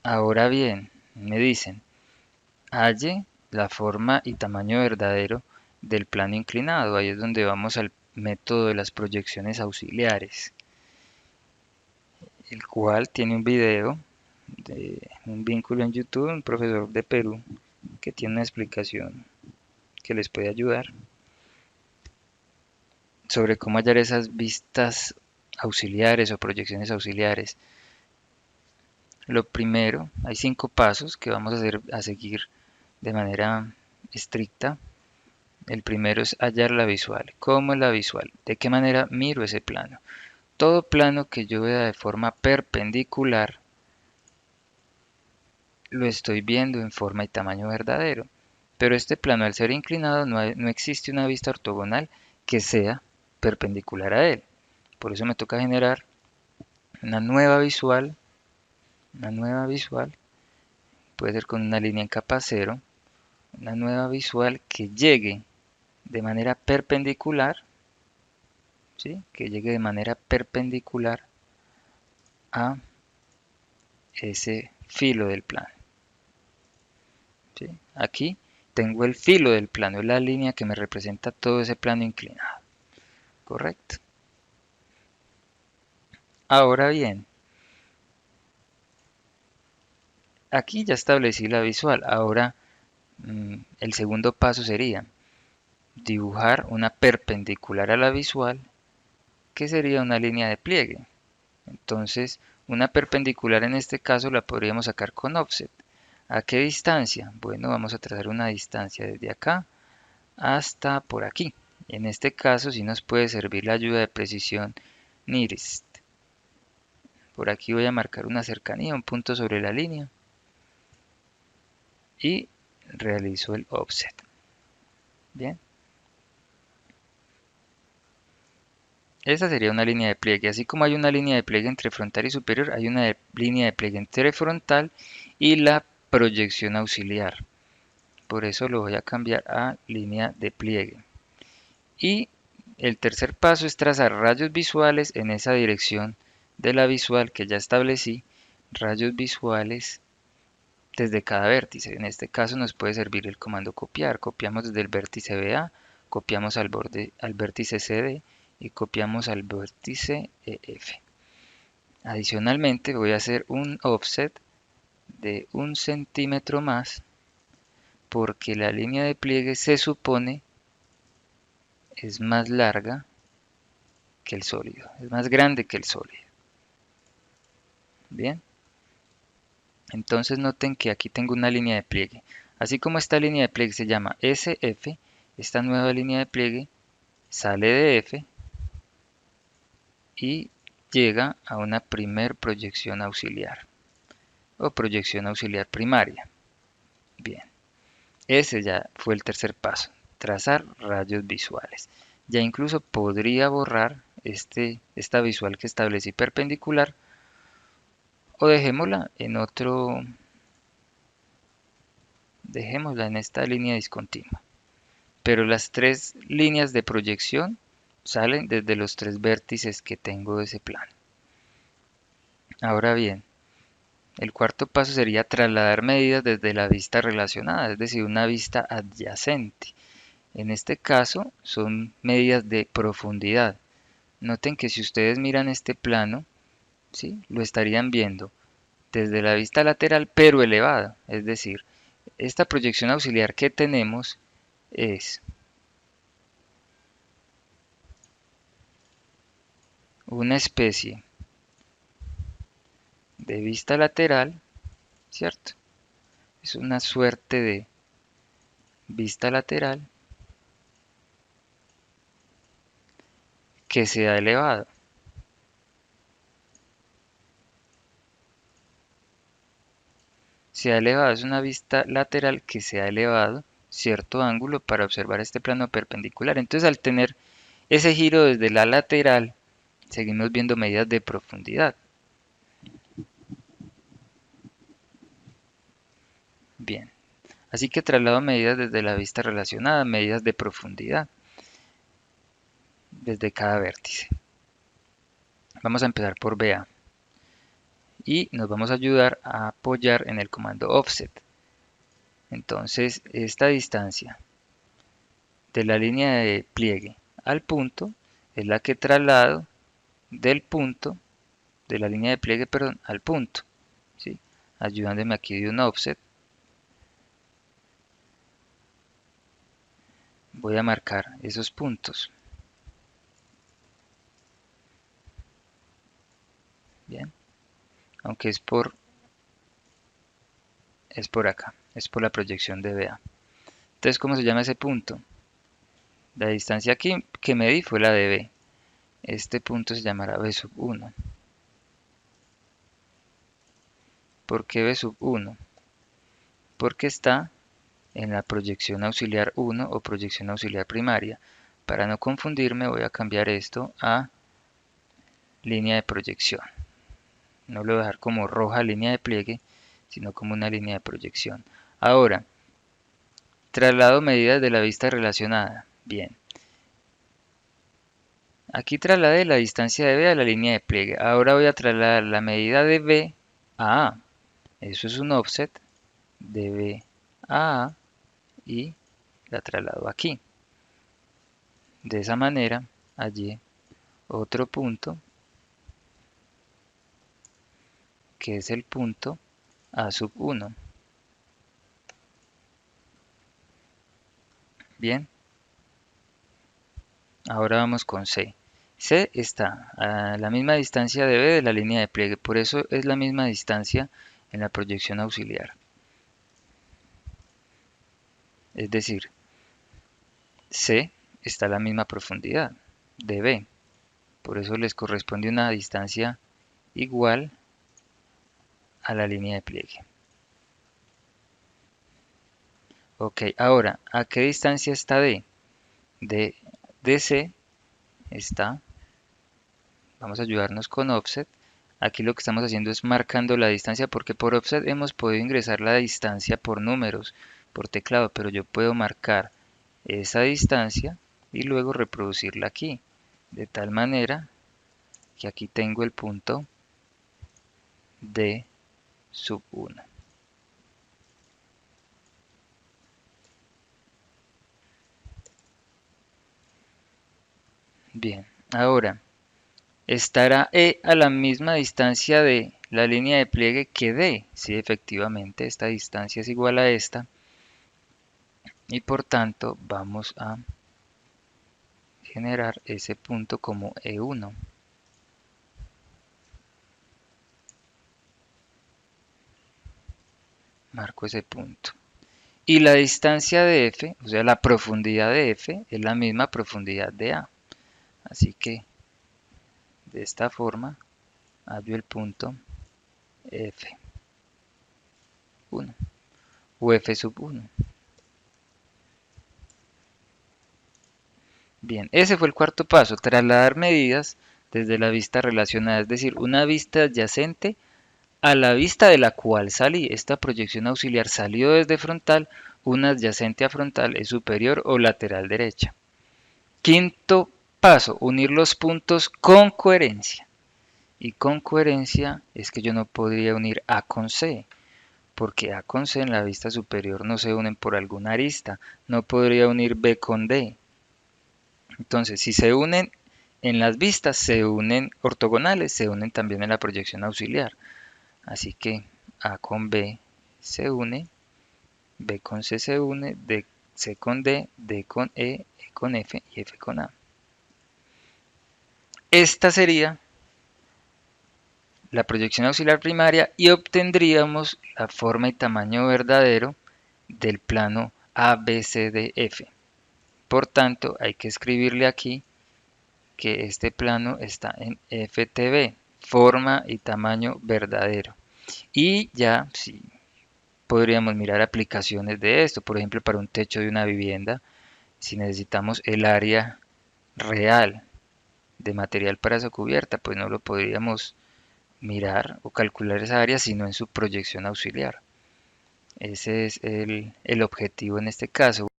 Ahora bien, me dicen, halle la forma y tamaño verdadero del plano inclinado. Ahí es donde vamos al método de las proyecciones auxiliares, el cual tiene un video de un vínculo en YouTube, un profesor de Perú, que tiene una explicación que les puede ayudar sobre cómo hallar esas vistas auxiliares o proyecciones auxiliares. Lo primero, hay 5 pasos que vamos a seguir de manera estricta. El primero es hallar la visual. ¿Cómo es la visual? ¿De qué manera miro ese plano? Todo plano que yo vea de forma perpendicular lo estoy viendo en forma y tamaño verdadero. Pero este plano, al ser inclinado, no existe una vista ortogonal que sea perpendicular a él. Por eso me toca generar una nueva visual. Una nueva visual puede ser con una línea en capa cero. Una nueva visual que llegue de manera perpendicular, ¿sí? Que llegue de manera perpendicular a ese filo del plano, ¿sí? Aquí tengo el filo del plano, es la línea que me representa todo ese plano inclinado, ¿correcto? Ahora bien, aquí ya establecí la visual. Ahora el segundo paso sería dibujar una perpendicular a la visual, que sería una línea de pliegue. Entonces, una perpendicular en este caso la podríamos sacar con offset. ¿A qué distancia? Bueno, vamos a trazar una distancia desde acá hasta por aquí. En este caso sí nos puede servir la ayuda de precisión nearest. Por aquí voy a marcar una cercanía, un punto sobre la línea y realizo el offset. Bien, esa sería una línea de pliegue. Así como hay una línea de pliegue entre frontal y superior, hay una línea de pliegue entre frontal y la proyección auxiliar. Por eso lo voy a cambiar a línea de pliegue. Y el tercer paso es trazar rayos visuales en esa dirección de la visual que ya establecí, rayos visuales desde cada vértice. En este caso nos puede servir el comando copiar. Copiamos desde el vértice BA, copiamos al vértice CD y copiamos al vértice EF. Adicionalmente voy a hacer un offset de 1 centímetro más porque la línea de pliegue se supone es más larga que el sólido, es más grande que el sólido. Bien, entonces noten que aquí tengo una línea de pliegue. Así como esta línea de pliegue se llama SF, esta nueva línea de pliegue sale de F y llega a una primer proyección auxiliar o proyección auxiliar primaria. Bien, ese ya fue el tercer paso, trazar rayos visuales. Ya incluso podría borrar esta visual que establecí perpendicular o dejémosla en esta línea discontinua. Pero las 3 líneas de proyección salen desde los 3 vértices que tengo de ese plano. Ahora bien, el cuarto paso sería trasladar medidas desde la vista relacionada, es decir, una vista adyacente. En este caso son medidas de profundidad. Noten que si ustedes miran este plano, ¿sí? Lo estarían viendo desde la vista lateral pero elevada. Es decir, esta proyección auxiliar que tenemos es una especie de vista lateral, ¿cierto? Es una suerte de vista lateral que se ha elevado. Se ha elevado, es una vista lateral que se ha elevado cierto ángulo para observar este plano perpendicular. Entonces, al tener ese giro desde la lateral, seguimos viendo medidas de profundidad. Bien, así que traslado medidas desde la vista relacionada, medidas de profundidad desde cada vértice. Vamos a empezar por BA. y nos vamos a ayudar a apoyar en el comando offset. Entonces esta distancia de la línea de pliegue al punto es la que traslado del punto, de la línea de pliegue, perdón, al punto, ¿sí? Ayudándome aquí de un offset. Voy a marcar esos puntos. Bien, aunque es por acá, es por la proyección de BA. Entonces, ¿cómo se llama ese punto? La distancia aquí que medí fue la de B. Este punto se llamará B sub 1. ¿Por qué B sub 1? Porque está en la proyección auxiliar 1 o proyección auxiliar primaria. Para no confundirme voy a cambiar esto a línea de proyección. No lo voy a dejar como roja línea de pliegue, sino como una línea de proyección. Ahora, traslado medidas de la vista relacionada. Bien. Aquí trasladé la distancia de B a la línea de pliegue. Ahora voy a trasladar la medida de B a A. Eso es un offset de B a A y la traslado aquí. De esa manera, allí otro punto, que es el punto A sub 1. Bien, ahora vamos con C. C está a la misma distancia de B de la línea de pliegue, por eso es la misma distancia en la proyección auxiliar. Es decir, C está a la misma profundidad de B, por eso les corresponde una distancia igual a la línea de pliegue. Ok, ahora, ¿a qué distancia está D? De C está, vamos a ayudarnos con offset. Aquí lo que estamos haciendo es marcando la distancia porque por offset hemos podido ingresar la distancia por números, por teclado, pero yo puedo marcar esa distancia y luego reproducirla aquí, de tal manera que aquí tengo el punto D sub 1. Bien, ahora estará E a la misma distancia de la línea de pliegue que D. Sí, efectivamente, esta distancia es igual a esta y por tanto vamos a generar ese punto como E1. Marco ese punto. Y la distancia de F, o sea, la profundidad de F, es la misma profundidad de A. Así que de esta forma hallo el punto F1 o F sub 1. Bien, ese fue el cuarto paso, trasladar medidas desde la vista relacionada, es decir, una vista adyacente a la vista de la cual salí. Esta proyección auxiliar salió desde frontal, una adyacente a frontal es superior o lateral derecha. Quinto paso, unir los puntos con coherencia. Y con coherencia es que yo no podría unir A con C, porque A con C en la vista superior no se unen por alguna arista. No podría unir B con D. Entonces, si se unen en las vistas, se unen ortogonales, se unen también en la proyección auxiliar. Así que A con B se une, B con C se une, C con D con E con F y F con A. Esta sería la proyección auxiliar primaria y obtendríamos la forma y tamaño verdadero del plano ABCDF. Por tanto, hay que escribirle aquí que este plano está en FTB, forma y tamaño verdadero. Y ya sí, podríamos mirar aplicaciones de esto, por ejemplo, para un techo de una vivienda, si necesitamos el área real de material para esa cubierta, pues no lo podríamos mirar o calcular esa área, sino en su proyección auxiliar. Ese es el objetivo en este caso.